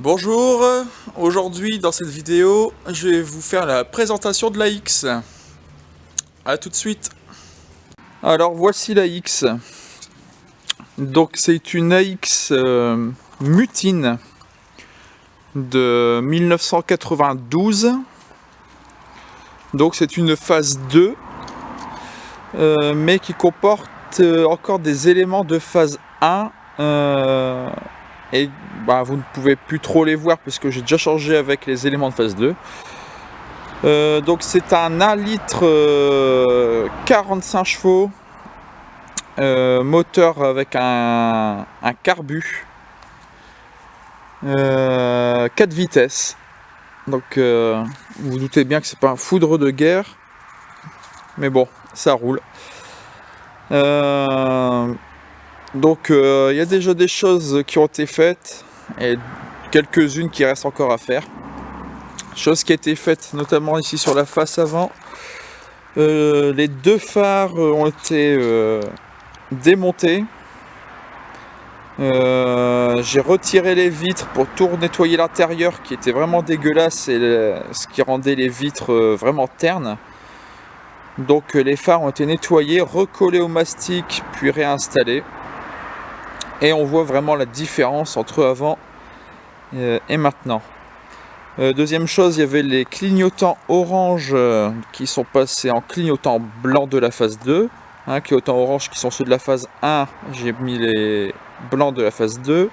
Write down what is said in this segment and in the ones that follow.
Bonjour, aujourd'hui dans cette vidéo, je vais vous faire la présentation de la X. A tout de suite. Alors voici la X. Donc c'est une AX Mutine de 1992. Donc c'est une phase 2, mais qui comporte encore des éléments de phase 1. Et vous ne pouvez plus trop les voir parce que j'ai déjà changé avec les éléments de phase 2. Donc c'est un 1 litre 45 chevaux, moteur avec un carbu, 4 vitesses. Donc vous vous doutez bien que c'est pas un foudre de guerre, mais bon, ça roule. Donc il y a déjà des choses qui ont été faites et quelques-unes qui restent encore à faire. Chose qui a été faite notamment ici sur la face avant. Les deux phares ont été démontés. J'ai retiré les vitres pour tout nettoyer l'intérieur qui était vraiment dégueulasse et ce qui rendait les vitres vraiment ternes. Donc les phares ont été nettoyés, recollés au mastic puis réinstallés. Et on voit vraiment la différence entre avant et maintenant. Deuxième chose, il y avait les clignotants orange qui sont passés en clignotants blanc de la phase 2. Clignotants orange qui sont ceux de la phase 1, j'ai mis les blancs de la phase 2.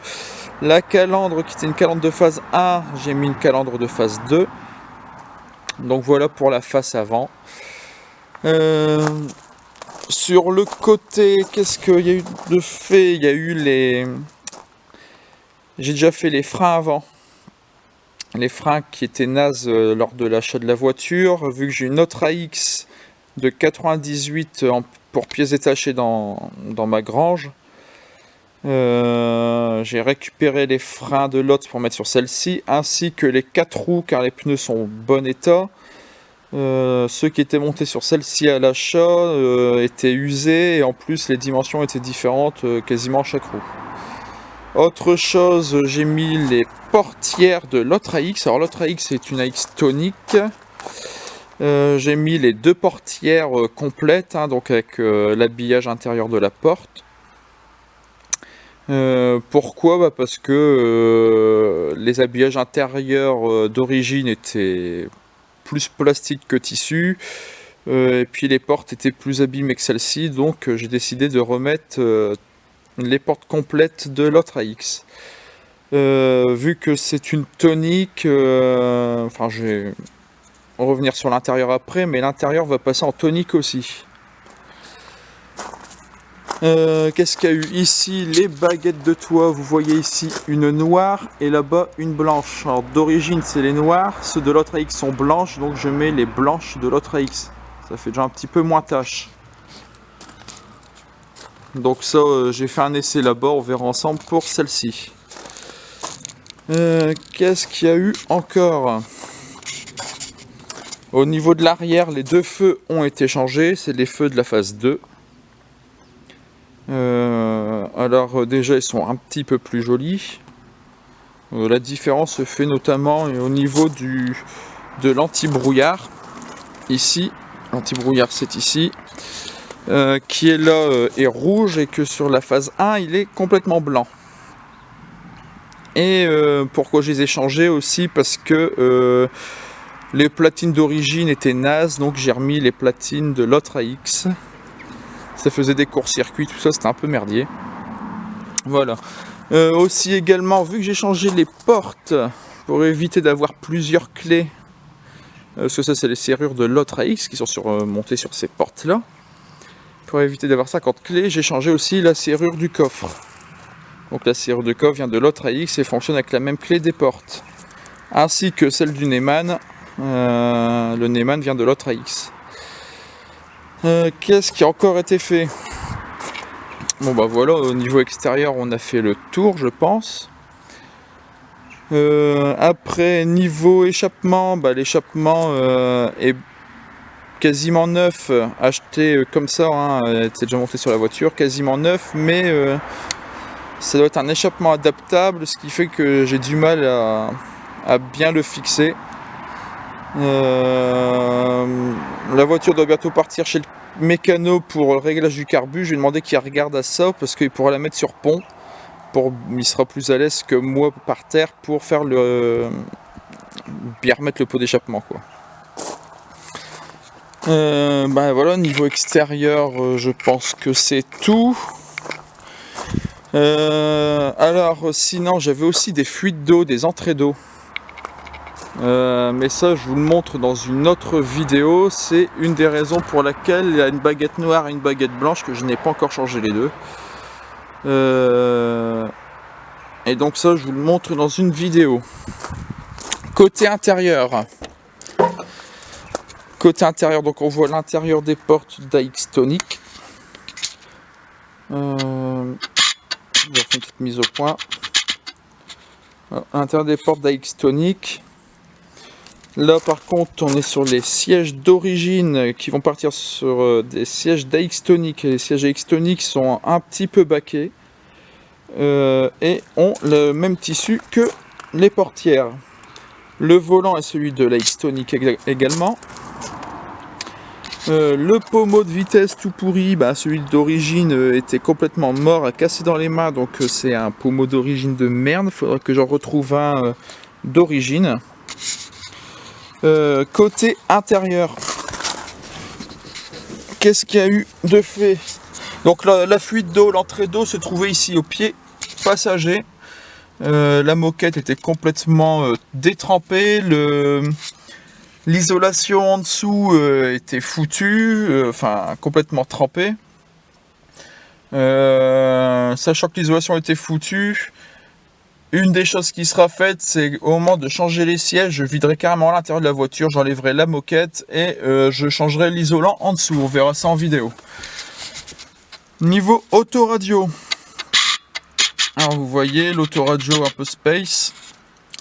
La calandre qui était une calandre de phase 1, j'ai mis une calandre de phase 2. Donc voilà pour la face avant. Sur le côté, qu'est-ce qu'il y a eu de fait? Il y a eu les... J'ai déjà fait les freins avant. Les freins qui étaient nazes lors de l'achat de la voiture. Vu que j'ai une autre AX de 98 pour pièces détachées dans ma grange. J'ai récupéré les freins de l'autre pour mettre sur celle-ci. Ainsi que les 4 roues car les pneus sont en bon état. Ceux qui étaient montés sur celle-ci à l'achat étaient usés et en plus les dimensions étaient différentes quasiment à chaque roue. Autre chose, j'ai mis les portières de l'autre AX. Alors l'autre AX est une AX tonique. J'ai mis les deux portières complètes, donc avec l'habillage intérieur de la porte. Pourquoi? Parce que les habillages intérieurs d'origine étaient plus plastique que tissu, et puis les portes étaient plus abîmées que celle-ci, donc j'ai décidé de remettre les portes complètes de l'autre AX. Vu que c'est une tonique, je vais revenir sur l'intérieur après, mais l'intérieur va passer en tonique aussi. Qu'est-ce qu'il y a eu ici? Les baguettes de toit, vous voyez ici une noire et là-bas une blanche. Alors d'origine c'est les noirs, ceux de l'autre AX sont blanches, donc je mets les blanches de l'autre AX. Ça fait déjà un petit peu moins tache. Donc ça, j'ai fait un essai là-bas, on verra ensemble pour celle-ci. Qu'est-ce qu'il y a eu encore? Au niveau de l'arrière, les deux feux ont été changés, c'est les feux de la phase 2. Alors déjà ils sont un petit peu plus jolis. La différence se fait notamment au niveau de l'anti-brouillard. Ici, l'anti-brouillard c'est ici, qui est là est rouge et que sur la phase 1 il est complètement blanc. Et pourquoi je les ai changés aussi? Parce que les platines d'origine étaient nazes, donc j'ai remis les platines de l'autre AX. Ça faisait des courts-circuits, tout ça, c'était un peu merdier. Voilà. Aussi également, vu que j'ai changé les portes pour éviter d'avoir plusieurs clés, parce que ça c'est les serrures de l'autre AX qui sont montées sur ces portes-là. Pour éviter d'avoir 50 clés, j'ai changé aussi la serrure du coffre. Donc la serrure du coffre vient de l'autre AX et fonctionne avec la même clé des portes. Ainsi que celle du Neyman. Le Neyman vient de l'autre AX. Qu'est-ce qui a encore été fait? Bon voilà, au niveau extérieur on a fait le tour je pense. Après niveau échappement, l'échappement est quasiment neuf, acheté comme ça, était déjà monté sur la voiture, quasiment neuf, mais Ça doit être un échappement adaptable, ce qui fait que j'ai du mal à bien le fixer. La voiture doit bientôt partir chez le mécano pour le réglage du carbu. Je lui ai demandé qu'il regarde à ça parce qu'il pourra la mettre sur pont. Il sera plus à l'aise que moi par terre pour faire bien remettre le pot d'échappement, quoi. Voilà, niveau extérieur, je pense que c'est tout. Alors sinon j'avais aussi des fuites d'eau, des entrées d'eau. Mais ça je vous le montre dans une autre vidéo. C'est une des raisons pour laquelle il y a une baguette noire et une baguette blanche, que je n'ai pas encore changé les deux. Et donc ça je vous le montre dans une vidéo. Côté intérieur, donc on voit l'intérieur des portes d'AX-Tonic. Je vais faire une petite mise au point. À l'intérieur des portes d'AX-Tonic. Là par contre on est sur les sièges d'origine qui vont partir sur des sièges d'AX-Tonic. Et les sièges AX-Tonic sont un petit peu baquets et ont le même tissu que les portières. Le volant est celui de l'AX-Tonic également. Le pommeau de vitesse tout pourri, celui d'origine était complètement mort, a cassé dans les mains, donc c'est un pommeau d'origine de merde. Il faudra que j'en retrouve un d'origine. Côté intérieur, qu'est-ce qu'il y a eu de fait? Donc la fuite d'eau, l'entrée d'eau se trouvait ici au pied passager. La moquette était complètement détrempée, l'isolation en dessous était foutue, complètement trempée. Sachant que l'isolation était foutue, une des choses qui sera faite, c'est au moment de changer les sièges, je viderai carrément l'intérieur de la voiture, j'enlèverai la moquette et je changerai l'isolant en dessous. On verra ça en vidéo. Niveau autoradio, alors vous voyez l'autoradio un peu space,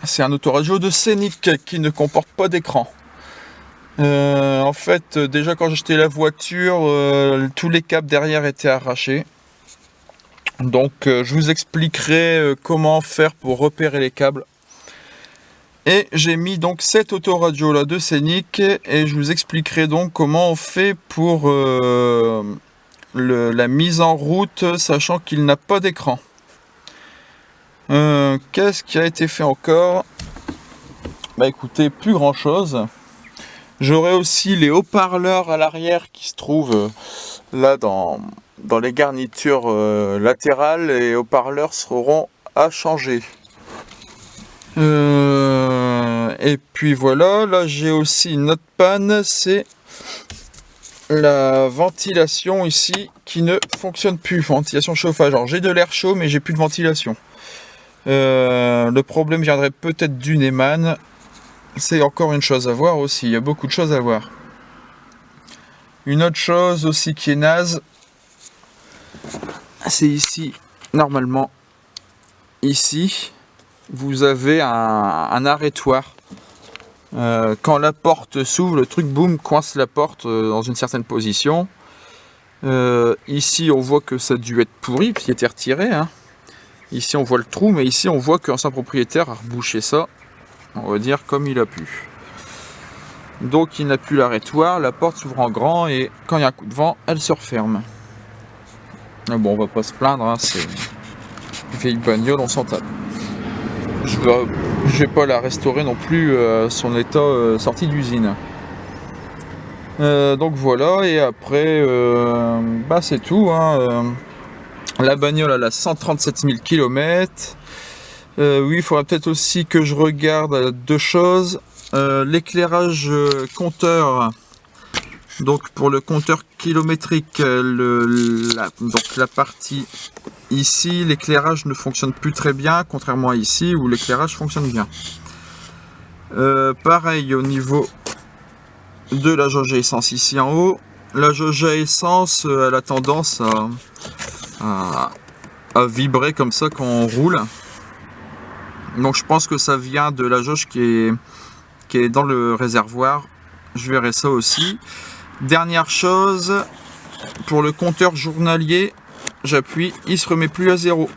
c'est un autoradio de Scénic qui ne comporte pas d'écran. En fait, déjà quand j'ai acheté la voiture, tous les câbles derrière étaient arrachés. Donc je vous expliquerai comment faire pour repérer les câbles. Et j'ai mis donc cette autoradio là de Scénic et je vous expliquerai donc comment on fait pour la mise en route, sachant qu'il n'a pas d'écran. Qu'est-ce qui a été fait encore? Écoutez, plus grand chose. J'aurai aussi les haut-parleurs à l'arrière qui se trouvent là dans les garnitures latérales. Les haut-parleurs seront à changer. Et puis voilà, là j'ai aussi une autre panne, c'est la ventilation ici qui ne fonctionne plus. Ventilation chauffage. Alors j'ai de l'air chaud mais j'ai plus de ventilation. Le problème viendrait peut-être du Neyman. C'est encore une chose à voir aussi, il y a beaucoup de choses à voir. Une autre chose aussi qui est naze, c'est ici, normalement, ici, vous avez un arrêtoir. Quand la porte s'ouvre, le truc boum coince la porte dans une certaine position. Ici on voit que ça a dû être pourri, puis il était retiré. Ici on voit le trou, mais ici on voit qu'un propriétaire a rebouché ça. On va dire comme il a pu. Donc il n'a plus l'arrêtoir, la porte s'ouvre en grand et quand il y a un coup de vent, elle se referme. Mais bon, on va pas se plaindre, c'est une vieille bagnole, on s'en tape. Je vais pas la restaurer non plus son état sorti d'usine. Donc voilà, et après, c'est tout. La bagnole elle a 137 000 km. Oui, il faudra peut-être aussi que je regarde deux choses. L'éclairage compteur. Donc pour le compteur kilométrique, donc la partie ici, l'éclairage ne fonctionne plus très bien, contrairement à ici où l'éclairage fonctionne bien. Pareil au niveau de la jauge à essence ici en haut. La jauge à essence, elle a tendance à vibrer comme ça quand on roule. Donc je pense que ça vient de la jauge qui est dans le réservoir. Je verrai ça aussi. Dernière chose, pour le compteur journalier, j'appuie, il se remet plus à 0.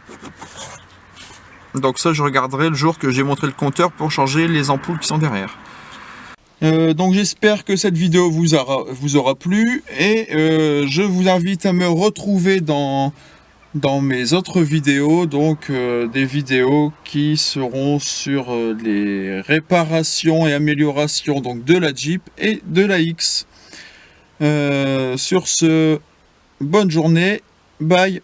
Donc ça, je regarderai le jour que j'ai montré le compteur pour changer les ampoules qui sont derrière. Donc j'espère que cette vidéo vous aura plu, et je vous invite à me retrouver dans mes autres vidéos, donc des vidéos qui seront sur les réparations et améliorations donc de la Jeep et de la X. Sur ce, bonne journée, bye.